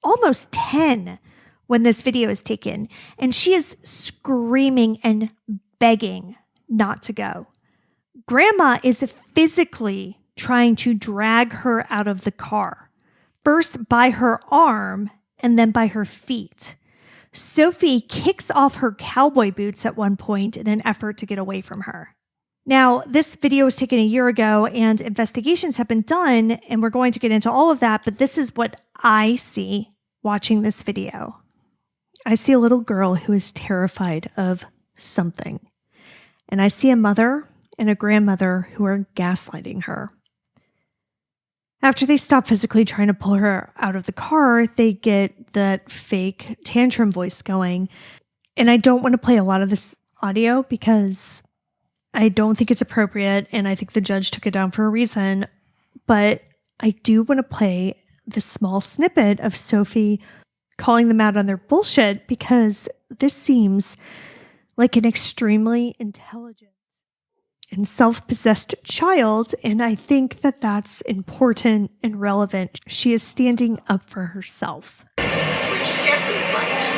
almost 10 when this video is taken, and she is screaming and begging not to go. Grandma is physically trying to drag her out of the car, first by her arm and then by her feet. Sophie kicks off her cowboy boots at one point in an effort to get away from her. Now, this video was taken a year ago and investigations have been done, and we're going to get into all of that, but this is what I see watching this video. I see a little girl who is terrified of something, and I see a mother and a grandmother who are gaslighting her. After they stop physically trying to pull her out of the car, they get that fake tantrum voice going. And I don't want to play a lot of this audio because I don't think it's appropriate, and I think the judge took it down for a reason. But I do want to play the small snippet of Sophie calling them out on their bullshit, because this seems like an extremely intelligent and self-possessed child, and I think that that's important and relevant. She is standing up for herself. We're just asking questions.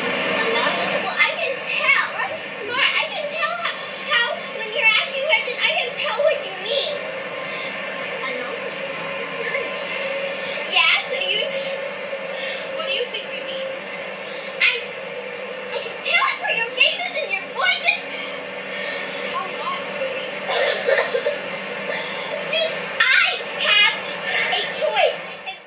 Well, I can tell. I'm smart. I can tell how when you're asking questions, I can tell what you mean. I know you're smart. You're very smart. Yeah, so you... What do you think we mean? I can tell it from your faces and your voices. Tell me what, baby. Dude, I have a choice. And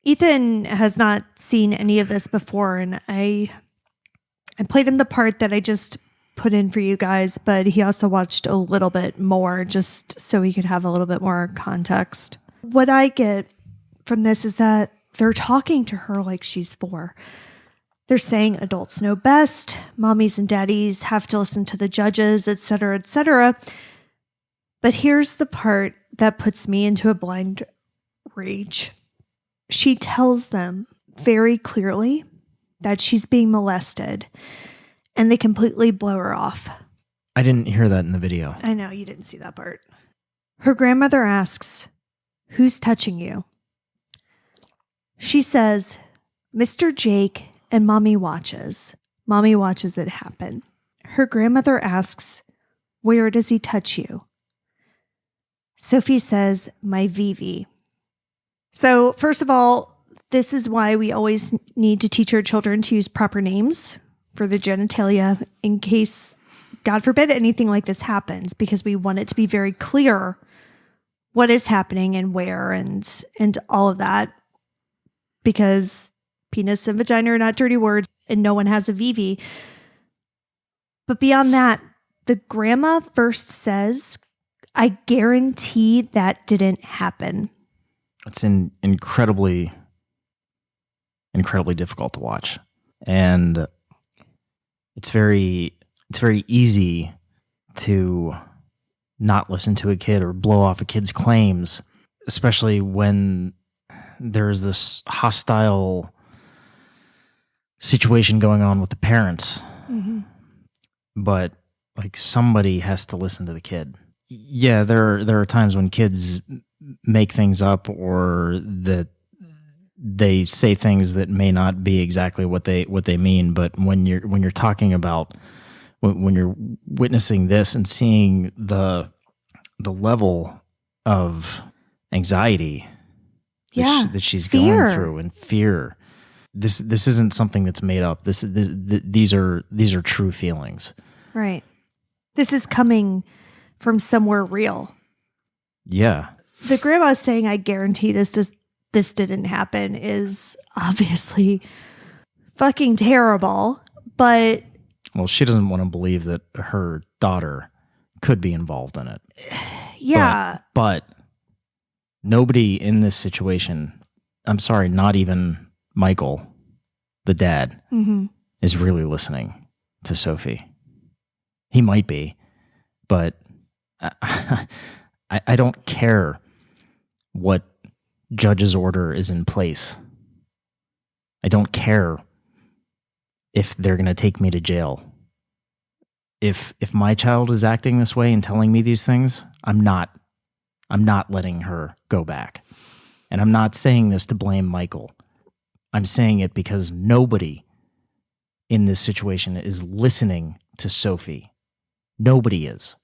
Ethan has not seen any of this before, and I played him the part that I just put in for you guys, but he also watched a little bit more just so he could have a little bit more context. What I get from this is that they're talking to her like she's 4. They're saying adults know best, mommies and daddies have to listen to the judges, etc., etc. But here's the part that puts me into a blind rage. She tells them very clearly that she's being molested, and they completely blow her off. I didn't hear that in the video. I know, you didn't see that part. Her grandmother asks, "Who's touching you?" She says, "Mr. Jake, and Mommy watches. Mommy watches it happen." Her grandmother asks, "Where does he touch you?" Sophie says, "My VV." So first of all, this is why we always need to teach our children to use proper names for the genitalia in case, God forbid, anything like this happens, because we want it to be very clear what is happening and where and all of that, because penis and vagina are not dirty words and no one has a VV. But beyond that, the grandma first says, "I guarantee that didn't happen." It's incredibly difficult to watch, and it's very easy to not listen to a kid or blow off a kid's claims, especially when there's this hostile situation going on with the parents. Mm-hmm. But like, somebody has to listen to the kid. Yeah, there are times when kids make things up, or that they say things that may not be exactly what they mean. But when you're talking about, when you're witnessing this and seeing the level of anxiety that she's going through, and fear, this isn't something that's made up. These are true feelings. Right. This is coming from somewhere real. Yeah. The grandma saying, "I guarantee this didn't happen," is obviously fucking terrible. But well, she doesn't want to believe that her daughter could be involved in it. Yeah. But nobody in this situation, I'm sorry, not even Michael, the dad, is really listening to Sophie. He might be, but I don't care what judge's order is in place. I don't care if they're going to take me to jail. if my child is acting this way and telling me these things, I'm not letting her go back. And I'm not saying this to blame Michael. I'm saying it because nobody in this situation is listening to Sophie. Nobody is.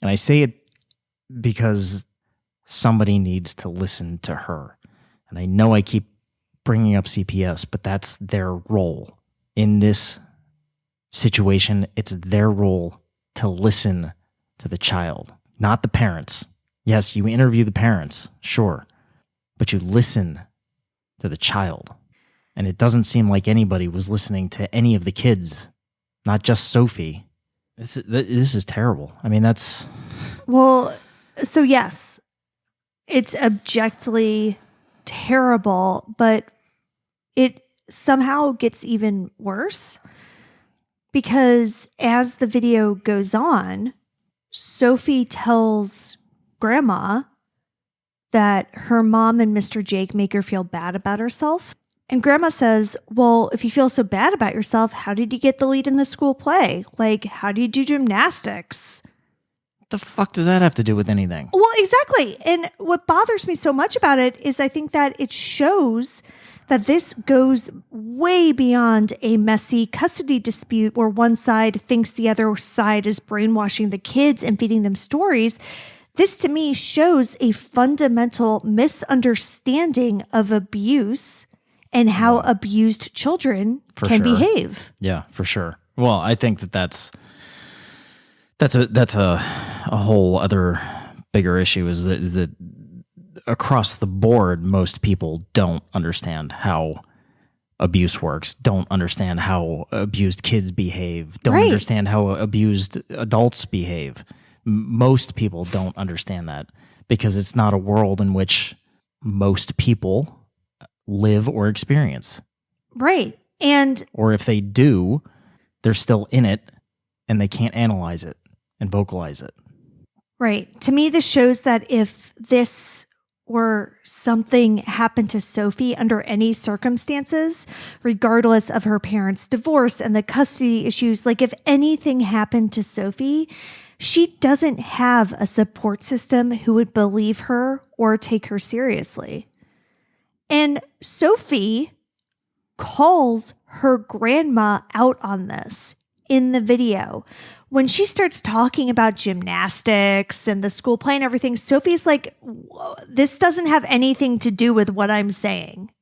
And I say it because somebody needs to listen to her. And I know I keep bringing up CPS, but that's their role. In this situation, it's their role to listen to the child, not the parents. Yes, you interview the parents, sure, but you listen to the child. And it doesn't seem like anybody was listening to any of the kids, not just Sophie. This is terrible. I mean, that's... Well, so yes, it's objectively terrible, but it somehow gets even worse because as the video goes on, Sophie tells Grandma that her mom and Mr. Jake make her feel bad about herself. And Grandma says, well, if you feel so bad about yourself, how did you get the lead in the school play? Like, how do you do gymnastics? What the fuck does that have to do with anything? Well, exactly. And what bothers me so much about it is I think that it shows that this goes way beyond a messy custody dispute where one side thinks the other side is brainwashing the kids and feeding them stories. This to me shows a fundamental misunderstanding of abuse and how abused children can behave. Yeah, for sure. Well, I think that's a whole other bigger issue is that across the board, most people don't understand how abuse works, don't understand how abused kids behave, don't understand how abused adults behave. Most people don't understand that because it's not a world in which most people live or experience. Right. And or if they do, they're still in it and they can't analyze it and vocalize it. Right. To me, this shows that if this were something happened to Sophie under any circumstances, regardless of her parents' divorce and the custody issues, like if anything happened to Sophie, she doesn't have a support system who would believe her or take her seriously. And Sophie calls her grandma out on this in the video. When she starts talking about gymnastics and the school play and everything, Sophie's like, this doesn't have anything to do with what I'm saying.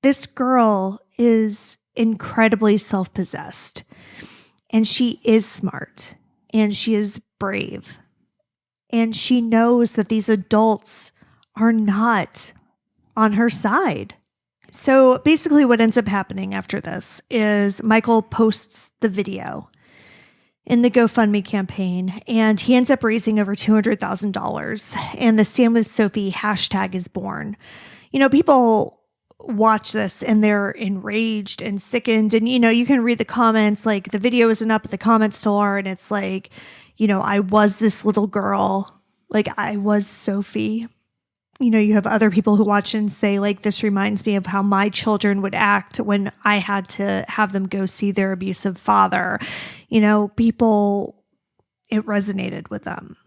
This girl is incredibly self-possessed, and she is smart, and she is brave, and she knows that these adults are not on her side. So basically what ends up happening after this is Michael posts the video in the GoFundMe campaign, and he ends up raising over $200,000. And the Stand With Sophie hashtag is born. You know, people watch this and they're enraged and sickened. And, you know, you can read the comments, like the video isn't up, but the comments still are. And it's like, you know, I was this little girl, like I was Sophie. You know, you have other people who watch and say, like, this reminds me of how my children would act when I had to have them go see their abusive father. You know, people, it resonated with them.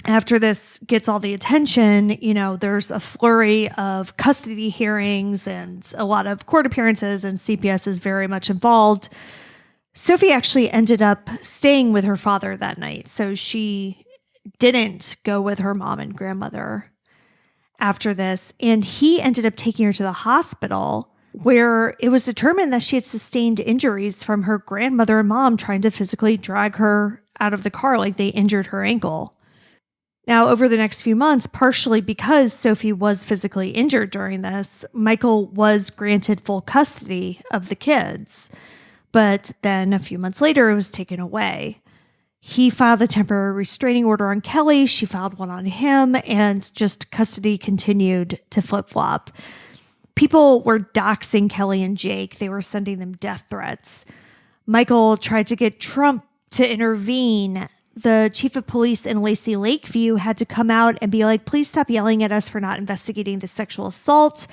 After this gets all the attention, you know, there's a flurry of custody hearings and a lot of court appearances, and CPS is very much involved. Sophie actually ended up staying with her father that night. So she didn't go with her mom and grandmother after this, and he ended up taking her to the hospital where it was determined that she had sustained injuries from her grandmother and mom trying to physically drag her out of the car, like they injured her ankle. Now, over the next few months, partially because Sophie was physically injured during this, Michael was granted full custody of the kids. But then a few months later, it was taken away. He filed a temporary restraining order on Kelly. She filed one on him, and just custody continued to flip-flop. People were doxing Kelly and Jake. They were sending them death threats. Michael tried to get Trump to intervene, the chief of police in Lacey Lakeview had to come out and be like, please stop yelling at us for not investigating the sexual assault.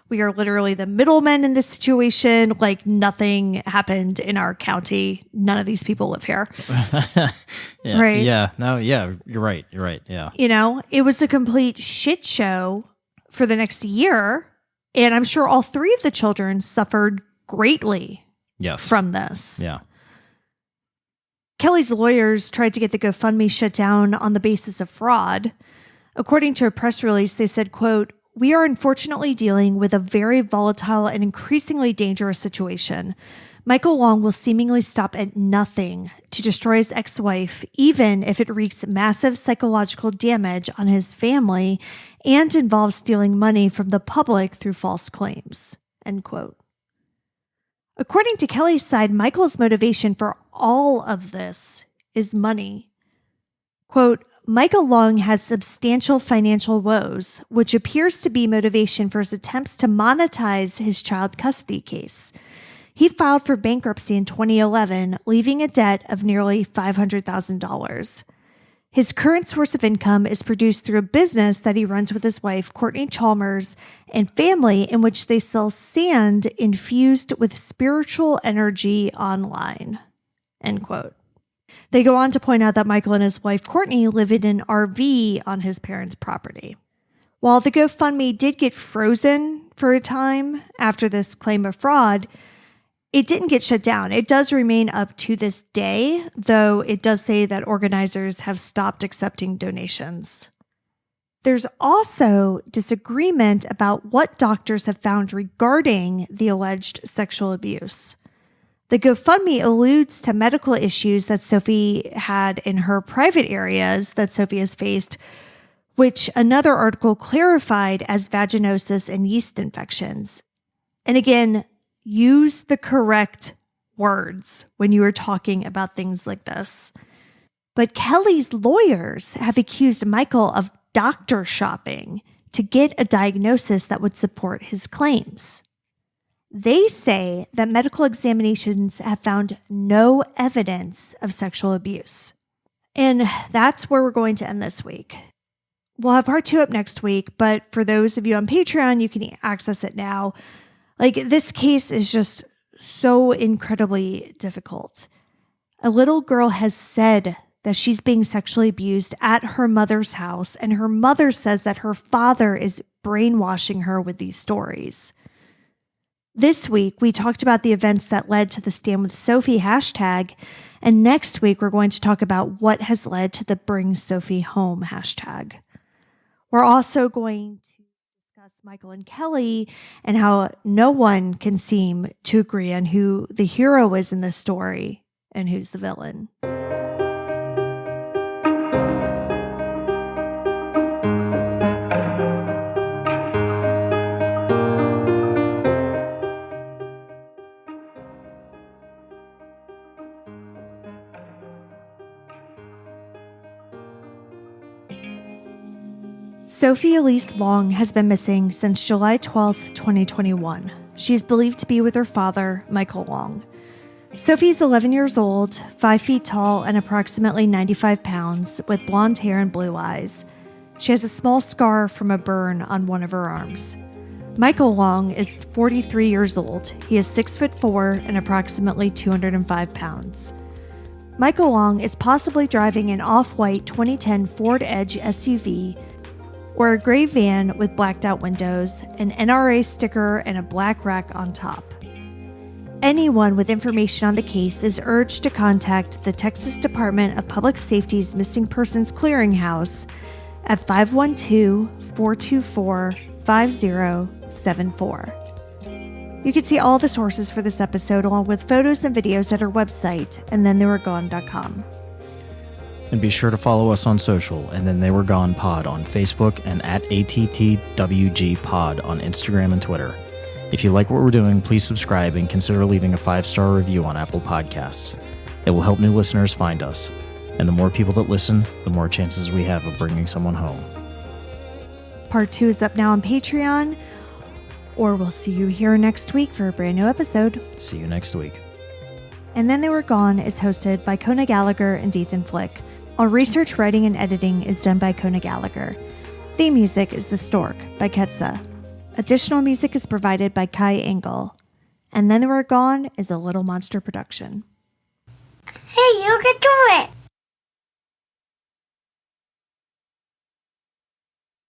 We are literally the middlemen in this situation. Like, nothing happened in our county. None of these people live here. Yeah, right? Yeah. No, yeah, you're right. You're right. Yeah. You know, it was a complete shit show for the next year. And I'm sure all three of the children suffered greatly from this. Yeah. Kelly's lawyers tried to get the GoFundMe shut down on the basis of fraud. According to a press release, they said, quote, "We are unfortunately dealing with a very volatile and increasingly dangerous situation. Michael Long will seemingly stop at nothing to destroy his ex-wife, even if it wreaks massive psychological damage on his family and involves stealing money from the public through false claims." End quote. According to Kelly's side, Michael's motivation for all of this is money. Quote, "Michael Long has substantial financial woes, which appears to be motivation for his attempts to monetize his child custody case. He filed for bankruptcy in 2011, leaving a debt of nearly $500,000. His current source of income is produced through a business that he runs with his wife, Courtney Chalmers, and family, in which they sell sand infused with spiritual energy online." End quote. They go on to point out that Michael and his wife, Courtney, live in an RV on his parents' property. While the GoFundMe did get frozen for a time after this claim of fraud, it didn't get shut down. It does remain up to this day, though it does say that organizers have stopped accepting donations. There's also disagreement about what doctors have found regarding the alleged sexual abuse. The GoFundMe alludes to medical issues that Sophie had in her private areas that Sophie has faced, which another article clarified as vaginosis and yeast infections. And again, use the correct words when you are talking about things like this. But Kelly's lawyers have accused Michael of doctor shopping to get a diagnosis that would support his claims. They say that medical examinations have found no evidence of sexual abuse. And that's where we're going to end this week. We'll have part 2 up next week, but for those of you on Patreon, you can access it now. Like, this case is just so incredibly difficult. A little girl has said that she's being sexually abused at her mother's house, and her mother says that her father is brainwashing her with these stories. This week, we talked about the events that led to the Stand With Sophie hashtag, and next week, we're going to talk about what has led to the Bring Sophie Home hashtag. We're also going to discuss Michael and Kelly and how no one can seem to agree on who the hero is in this story and who's the villain. Sophie Elise Long has been missing since July 12, 2021. She's believed to be with her father, Michael Long. Sophie's 11 years old, 5 feet tall, and approximately 95 pounds, with blonde hair and blue eyes. She has a small scar from a burn on one of her arms. Michael Long is 43 years old. He is 6'4" and approximately 205 pounds. Michael Long is possibly driving an off-white 2010 Ford Edge SUV or a gray van with blacked out windows, an NRA sticker, and a black rack on top. Anyone with information on the case is urged to contact the Texas Department of Public Safety's Missing Persons Clearinghouse at 512-424-5074. You can see all the sources for this episode along with photos and videos at our website, andthentheywegone.com. And be sure to follow us on social, and Then They Were Gone Pod on Facebook and at ATTWG Pod on Instagram and Twitter. If you like what we're doing, please subscribe and consider leaving a 5-star review on Apple Podcasts. It will help new listeners find us. And the more people that listen, the more chances we have of bringing someone home. Part 2 is up now on Patreon, or we'll see you here next week for a brand new episode. See you next week. And Then They Were Gone is hosted by Kona Gallagher and Ethan Flick. All research, writing, and editing is done by Kona Gallagher. Theme music is The Stork by Ketsa. Additional music is provided by Kai Engel. And Then We're Gone is a Little Monster production. Hey, you can do it!